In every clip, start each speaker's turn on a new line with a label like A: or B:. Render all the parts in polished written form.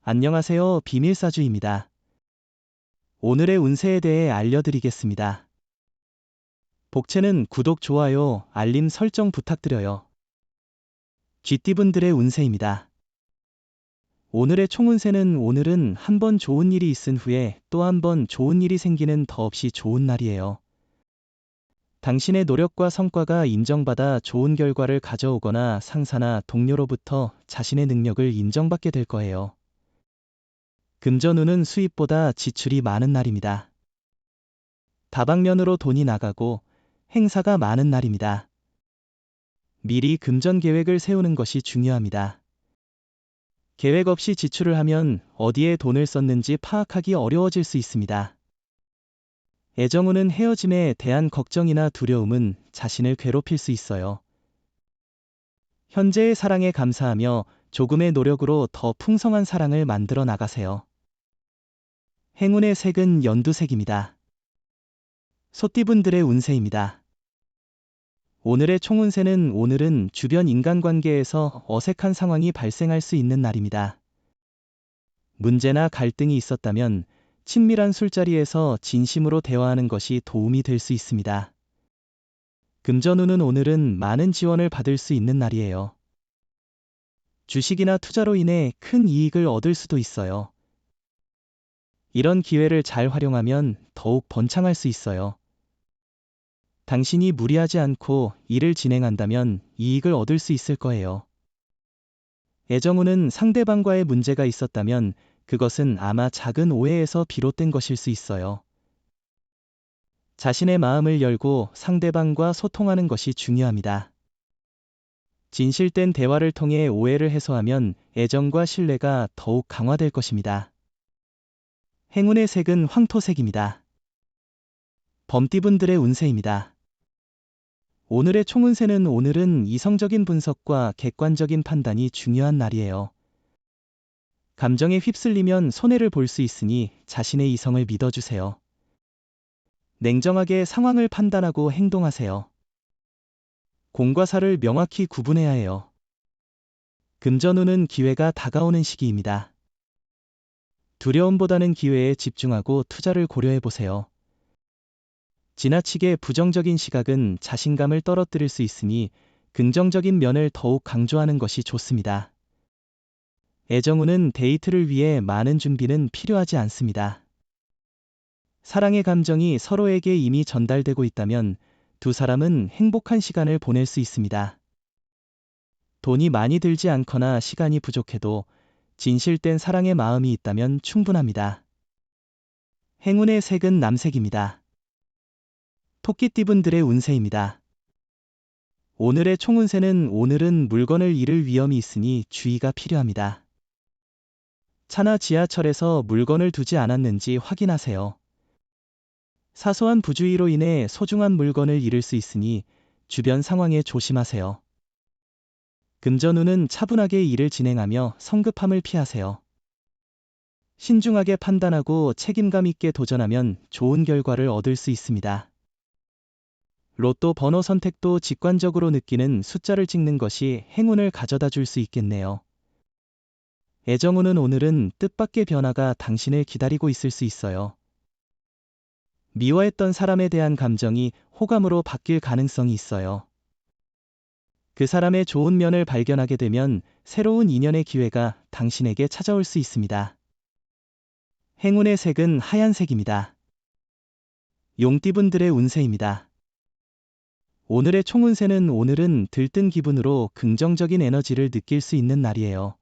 A: 안녕하세요. 비밀사주입니다. 오늘의 운세에 대해 알려드리겠습니다. 복채는 구독, 좋아요, 알림 설정 부탁드려요. 쥐띠분들의 운세입니다. 오늘의 총운세는 오늘은 한 번 좋은 일이 있은 후에 또 한 번 좋은 일이 생기는 더없이 좋은 날이에요. 당신의 노력과 성과가 인정받아 좋은 결과를 가져오거나 상사나 동료로부터 자신의 능력을 인정받게 될 거예요. 금전운은 수입보다 지출이 많은 날입니다. 다방면으로 돈이 나가고 행사가 많은 날입니다. 미리 금전 계획을 세우는 것이 중요합니다. 계획 없이 지출을 하면 어디에 돈을 썼는지 파악하기 어려워질 수 있습니다. 애정운은 헤어짐에 대한 걱정이나 두려움은 자신을 괴롭힐 수 있어요. 현재의 사랑에 감사하며 조금의 노력으로 더 풍성한 사랑을 만들어 나가세요. 행운의 색은 연두색입니다. 소띠분들의 운세입니다. 오늘의 총운세는 오늘은 주변 인간관계에서 어색한 상황이 발생할 수 있는 날입니다. 문제나 갈등이 있었다면 친밀한 술자리에서 진심으로 대화하는 것이 도움이 될 수 있습니다. 금전운은 오늘은 많은 지원을 받을 수 있는 날이에요. 주식이나 투자로 인해 큰 이익을 얻을 수도 있어요. 이런 기회를 잘 활용하면 더욱 번창할 수 있어요. 당신이 무리하지 않고 일을 진행한다면 이익을 얻을 수 있을 거예요. 애정운은 상대방과의 문제가 있었다면 그것은 아마 작은 오해에서 비롯된 것일 수 있어요. 자신의 마음을 열고 상대방과 소통하는 것이 중요합니다. 진실된 대화를 통해 오해를 해소하면 애정과 신뢰가 더욱 강화될 것입니다. 행운의 색은 황토색입니다. 범띠분들의 운세입니다. 오늘의 총운세는 오늘은 이성적인 분석과 객관적인 판단이 중요한 날이에요. 감정에 휩쓸리면 손해를 볼 수 있으니 자신의 이성을 믿어주세요. 냉정하게 상황을 판단하고 행동하세요. 공과 사를 명확히 구분해야 해요. 금전운은 기회가 다가오는 시기입니다. 두려움보다는 기회에 집중하고 투자를 고려해보세요. 지나치게 부정적인 시각은 자신감을 떨어뜨릴 수 있으니 긍정적인 면을 더욱 강조하는 것이 좋습니다. 애정운은 데이트를 위해 많은 준비는 필요하지 않습니다. 사랑의 감정이 서로에게 이미 전달되고 있다면 두 사람은 행복한 시간을 보낼 수 있습니다. 돈이 많이 들지 않거나 시간이 부족해도 진실된 사랑의 마음이 있다면 충분합니다. 행운의 색은 남색입니다. 토끼띠분들의 운세입니다. 오늘의 총운세는 오늘은 물건을 잃을 위험이 있으니 주의가 필요합니다. 차나 지하철에서 물건을 두지 않았는지 확인하세요. 사소한 부주의로 인해 소중한 물건을 잃을 수 있으니 주변 상황에 조심하세요. 금전운은 차분하게 일을 진행하며 성급함을 피하세요. 신중하게 판단하고 책임감 있게 도전하면 좋은 결과를 얻을 수 있습니다. 로또 번호 선택도 직관적으로 느끼는 숫자를 찍는 것이 행운을 가져다 줄 수 있겠네요. 애정운은 오늘은 뜻밖의 변화가 당신을 기다리고 있을 수 있어요. 미워했던 사람에 대한 감정이 호감으로 바뀔 가능성이 있어요. 그 사람의 좋은 면을 발견하게 되면 새로운 인연의 기회가 당신에게 찾아올 수 있습니다. 행운의 색은 하얀색입니다. 용띠분들의 운세입니다. 오늘의 총운세는 오늘은 들뜬 기분으로 긍정적인 에너지를 느낄 수 있는 날이에요.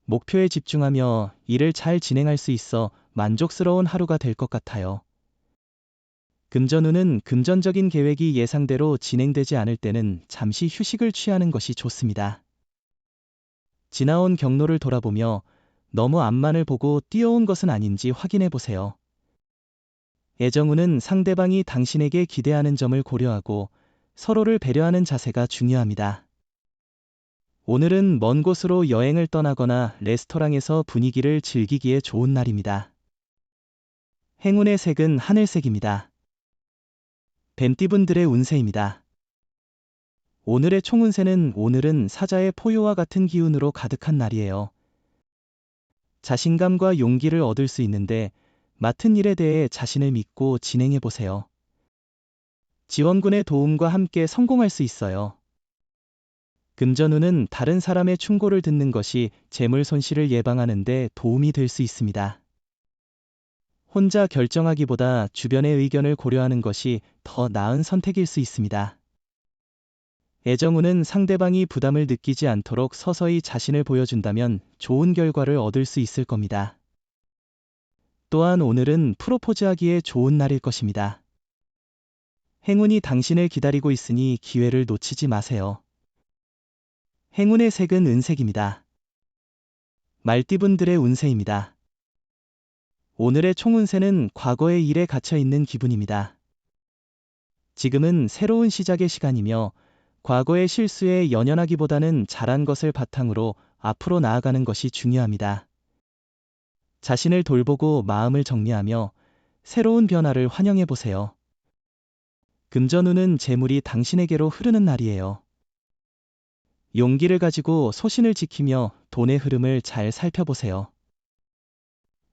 A: 목표에 집중하며 일을 잘 진행할 수 있어 만족스러운 하루가 될 것 같아요. 금전운은 금전적인 계획이 예상대로 진행되지 않을 때는 잠시 휴식을 취하는 것이 좋습니다. 지나온 경로를 돌아보며 너무 앞만을 보고 뛰어온 것은 아닌지 확인해 보세요. 애정운은 상대방이 당신에게 기대하는 점을 고려하고 서로를 배려하는 자세가 중요합니다. 오늘은 먼 곳으로 여행을 떠나거나 레스토랑에서 분위기를 즐기기에 좋은 날입니다. 행운의 색은 하늘색입니다. 뱀띠분들의 운세입니다. 오늘의 총운세는 오늘은 사자의 포효와 같은 기운으로 가득한 날이에요. 자신감과 용기를 얻을 수 있는데 맡은 일에 대해 자신을 믿고 진행해 보세요. 지원군의 도움과 함께 성공할 수 있어요. 금전운은 다른 사람의 충고를 듣는 것이 재물 손실을 예방하는 데 도움이 될 수 있습니다. 혼자 결정하기보다 주변의 의견을 고려하는 것이 더 나은 선택일 수 있습니다. 애정운은 상대방이 부담을 느끼지 않도록 서서히 자신을 보여준다면 좋은 결과를 얻을 수 있을 겁니다. 또한 오늘은 프로포즈하기에 좋은 날일 것입니다. 행운이 당신을 기다리고 있으니 기회를 놓치지 마세요. 행운의 색은 은색입니다. 말띠분들의 운세입니다. 오늘의 총운세는 과거의 일에 갇혀 있는 기분입니다. 지금은 새로운 시작의 시간이며 과거의 실수에 연연하기보다는 잘한 것을 바탕으로 앞으로 나아가는 것이 중요합니다. 자신을 돌보고 마음을 정리하며 새로운 변화를 환영해 보세요. 금전운은 재물이 당신에게로 흐르는 날이에요. 용기를 가지고 소신을 지키며 돈의 흐름을 잘 살펴보세요.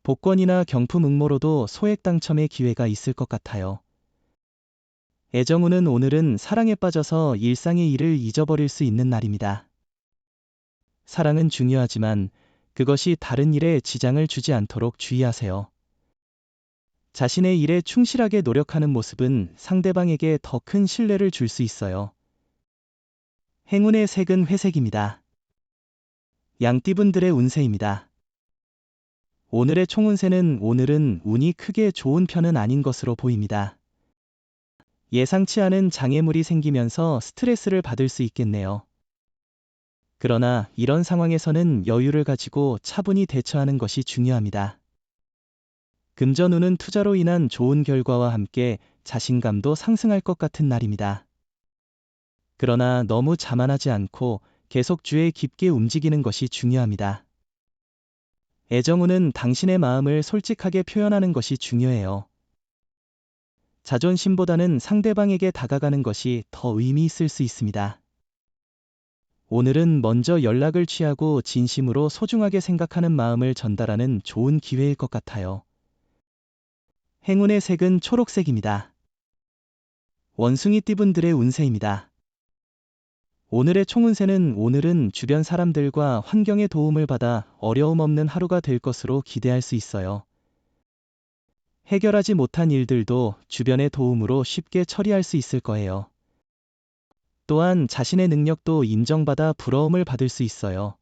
A: 복권이나 경품 응모로도 소액 당첨의 기회가 있을 것 같아요. 애정운은 오늘은 사랑에 빠져서 일상의 일을 잊어버릴 수 있는 날입니다. 사랑은 중요하지만 그것이 다른 일에 지장을 주지 않도록 주의하세요. 자신의 일에 충실하게 노력하는 모습은 상대방에게 더 큰 신뢰를 줄 수 있어요. 행운의 색은 회색입니다. 양띠분들의 운세입니다. 오늘의 총운세는 오늘은 운이 크게 좋은 편은 아닌 것으로 보입니다. 예상치 않은 장애물이 생기면서 스트레스를 받을 수 있겠네요. 그러나 이런 상황에서는 여유를 가지고 차분히 대처하는 것이 중요합니다. 금전운은 투자로 인한 좋은 결과와 함께 자신감도 상승할 것 같은 날입니다. 그러나 너무 자만하지 않고 계속 주에 깊게 움직이는 것이 중요합니다. 애정운은 당신의 마음을 솔직하게 표현하는 것이 중요해요. 자존심보다는 상대방에게 다가가는 것이 더 의미 있을 수 있습니다. 오늘은 먼저 연락을 취하고 진심으로 소중하게 생각하는 마음을 전달하는 좋은 기회일 것 같아요. 행운의 색은 초록색입니다. 원숭이띠분들의 운세입니다. 오늘의 총운세는 오늘은 주변 사람들과 환경의 도움을 받아 어려움 없는 하루가 될 것으로 기대할 수 있어요. 해결하지 못한 일들도 주변의 도움으로 쉽게 처리할 수 있을 거예요. 또한 자신의 능력도 인정받아 부러움을 받을 수 있어요.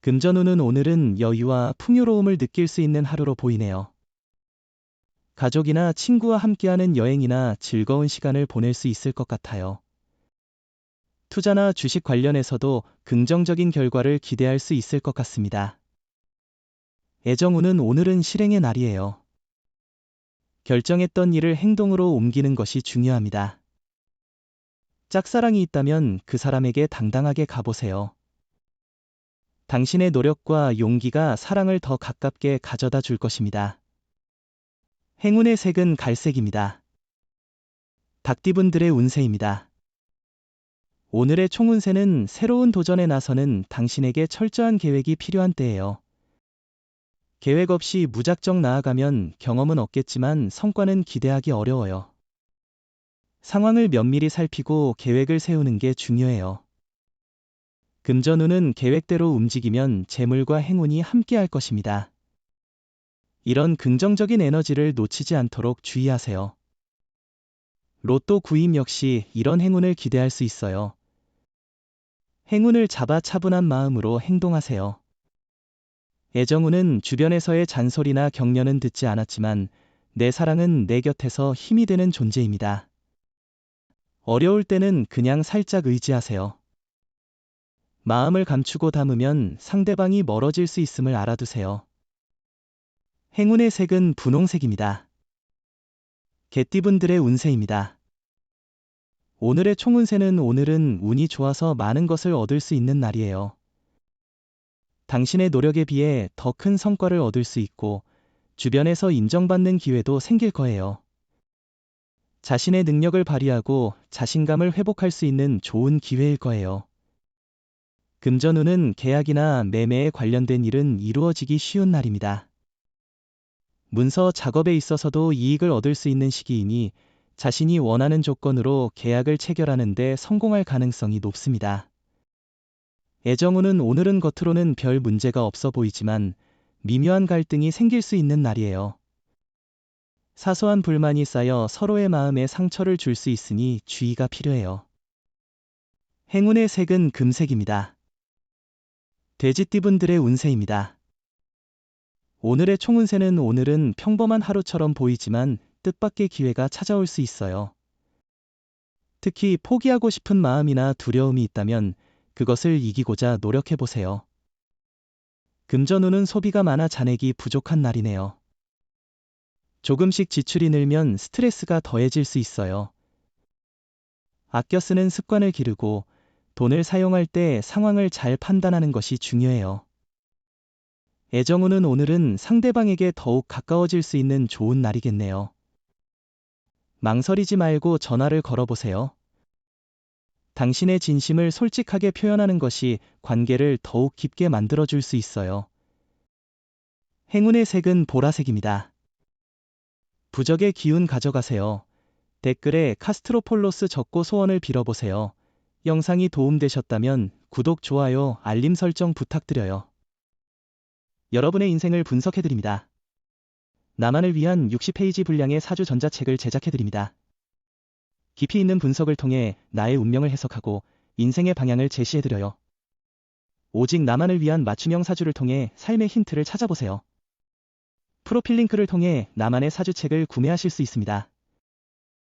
A: 금전운은 오늘은 여유와 풍요로움을 느낄 수 있는 하루로 보이네요. 가족이나 친구와 함께하는 여행이나 즐거운 시간을 보낼 수 있을 것 같아요. 투자나 주식 관련해서도 긍정적인 결과를 기대할 수 있을 것 같습니다. 애정운은 오늘은 실행의 날이에요. 결정했던 일을 행동으로 옮기는 것이 중요합니다. 짝사랑이 있다면 그 사람에게 당당하게 가보세요. 당신의 노력과 용기가 사랑을 더 가깝게 가져다 줄 것입니다. 행운의 색은 갈색입니다. 닭띠분들의 운세입니다. 오늘의 총운세는 새로운 도전에 나서는 당신에게 철저한 계획이 필요한 때예요. 계획 없이 무작정 나아가면 경험은 얻겠지만 성과는 기대하기 어려워요. 상황을 면밀히 살피고 계획을 세우는 게 중요해요. 금전운은 계획대로 움직이면 재물과 행운이 함께할 것입니다. 이런 긍정적인 에너지를 놓치지 않도록 주의하세요. 로또 구입 역시 이런 행운을 기대할 수 있어요. 행운을 잡아 차분한 마음으로 행동하세요. 애정운은 주변에서의 잔소리나 격려는 듣지 않았지만 내 사랑은 내 곁에서 힘이 되는 존재입니다. 어려울 때는 그냥 살짝 의지하세요. 마음을 감추고 담으면 상대방이 멀어질 수 있음을 알아두세요. 행운의 색은 분홍색입니다. 개띠분들의 운세입니다. 오늘의 총운세는 오늘은 운이 좋아서 많은 것을 얻을 수 있는 날이에요. 당신의 노력에 비해 더 큰 성과를 얻을 수 있고 주변에서 인정받는 기회도 생길 거예요. 자신의 능력을 발휘하고 자신감을 회복할 수 있는 좋은 기회일 거예요. 금전운은 계약이나 매매에 관련된 일은 이루어지기 쉬운 날입니다. 문서 작업에 있어서도 이익을 얻을 수 있는 시기이니 자신이 원하는 조건으로 계약을 체결하는 데 성공할 가능성이 높습니다. 애정운은 오늘은 겉으로는 별 문제가 없어 보이지만 미묘한 갈등이 생길 수 있는 날이에요. 사소한 불만이 쌓여 서로의 마음에 상처를 줄 수 있으니 주의가 필요해요. 행운의 색은 금색입니다. 돼지띠분들의 운세입니다. 오늘의 총운세는 오늘은 평범한 하루처럼 보이지만 뜻밖의 기회가 찾아올 수 있어요. 특히 포기하고 싶은 마음이나 두려움이 있다면 그것을 이기고자 노력해보세요. 금전운은 소비가 많아 잔액이 부족한 날이네요. 조금씩 지출이 늘면 스트레스가 더해질 수 있어요. 아껴 쓰는 습관을 기르고 돈을 사용할 때 상황을 잘 판단하는 것이 중요해요. 애정운은 오늘은 상대방에게 더욱 가까워질 수 있는 좋은 날이겠네요. 망설이지 말고 전화를 걸어보세요. 당신의 진심을 솔직하게 표현하는 것이 관계를 더욱 깊게 만들어줄 수 있어요. 행운의 색은 보라색입니다. 부적의 기운 가져가세요. 댓글에 카스트로폴로스 적고 소원을 빌어보세요. 영상이 도움되셨다면 구독, 좋아요, 알림 설정 부탁드려요. 여러분의 인생을 분석해드립니다. 나만을 위한 60페이지 분량의 사주 전자책을 제작해드립니다. 깊이 있는 분석을 통해 나의 운명을 해석하고 인생의 방향을 제시해드려요. 오직 나만을 위한 맞춤형 사주를 통해 삶의 힌트를 찾아보세요. 프로필 링크를 통해 나만의 사주책을 구매하실 수 있습니다.